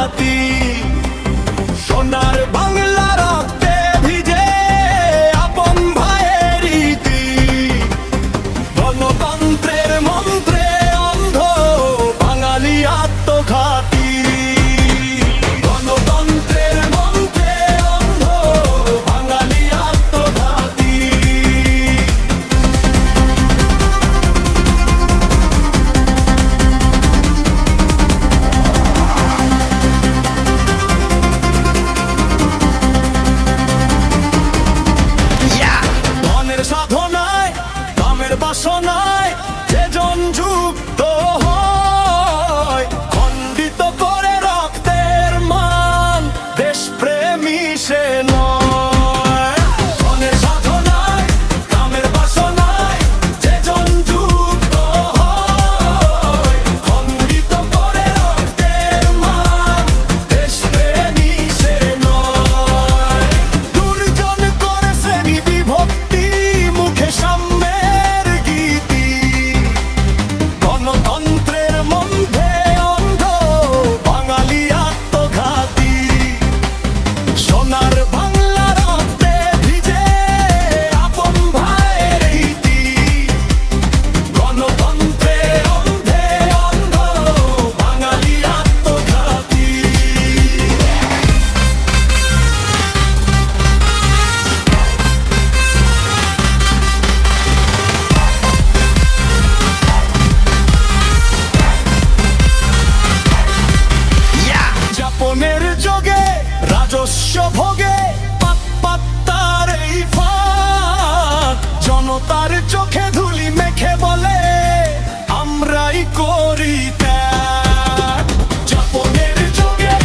ঘাতি। সোনার বাংলা রক্তে ভিজে আপন ভাইয়ের রীতি, গণতন্ত্রের মন্ত্রে অন্ধ বাঙালি আত্মঘাতী। গণতন্ত্রের মন্ত্রে অন্ধ বাঙালি আত্মঘাতী। ধনের সাধনায় কামের বাসনায় যেজন যুক্ত হয়, খণ্ডিত করে রক্তের মান দেশপ্রেমী সে নয়। ধনের সাধনায় কামের বাসনায় যেজন যুক্ত হয়, খণ্ডিত করে রক্তের মান দেশপ্রেমী সে নয়। দুর্জন করেছে বিভক্তি, মুখে সাম্যের গীতি, গণতন্ত্রের মধ্যে অন্ধ বাঙালি আত্মঘাতী। সোনার বাংলা রক্তে ভিজে আপন ভাইয়ের রীতি, গণতন্ত্রে অন্ধে অন্ধ বাঙালি আত্মঘাতী। যাপনের যোগে রাজস্ব ভোগে পাত্তার এই ফাঁক, জনতার চোখে ধুলি মেখে বলে আমরাই করি ত্যাগ। যাপনের যোগে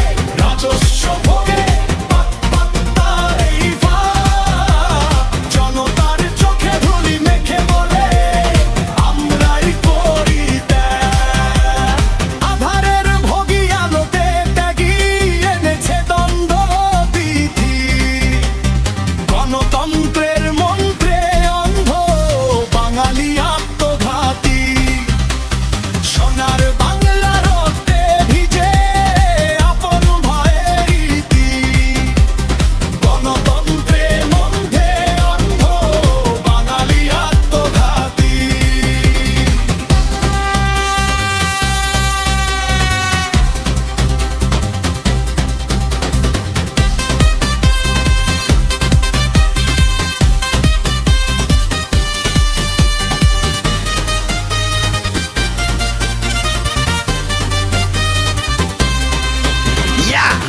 রাজস্ব ভোগে পাত্তার এই ফাঁক, জনতার চোখে ধুলি মেখে বলে আমরাই করি ত্যাগ। আধারের ভোগী আলোতে ত্যাগী এনেছে দ্বন্দ্ব বিধি, গণতন্ত্রের মন্ত্রে অন্ধ বাঙালি আত্মঘাতী। সোনার বাংলা রক্তে ভিজে আপন ভাইয়ের রীতি, গণতন্ত্রে মধ্যে অন্ধ বাঙালি আত্মঘাতী।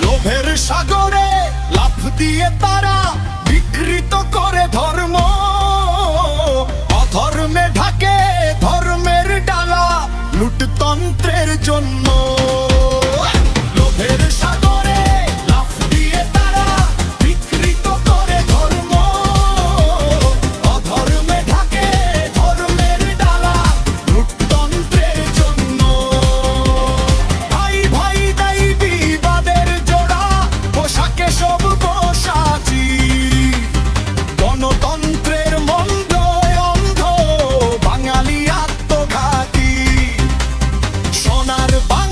লোভের সাগরে লাফ দিয়ে তারা বিকৃত করে ধর্ম, অধর্মে ঢাকে ধর্মের ডালা লুটতন্ত্রের জন্য। লোভের সাগরে লাফ দিয়ে তারা বিকৃত করে ধর্ম, অধর্মে ঢাকে ধর্মের ডালা লুটতন্ত্রের জন্য। ভাই ভাই দায়ী বিবাদের জোড়া পোশাকে সব বসাচি, গণতন্ত্রের মন্দ অন্ধ বাঙালি আত্মঘাতী। সোনার বাংলা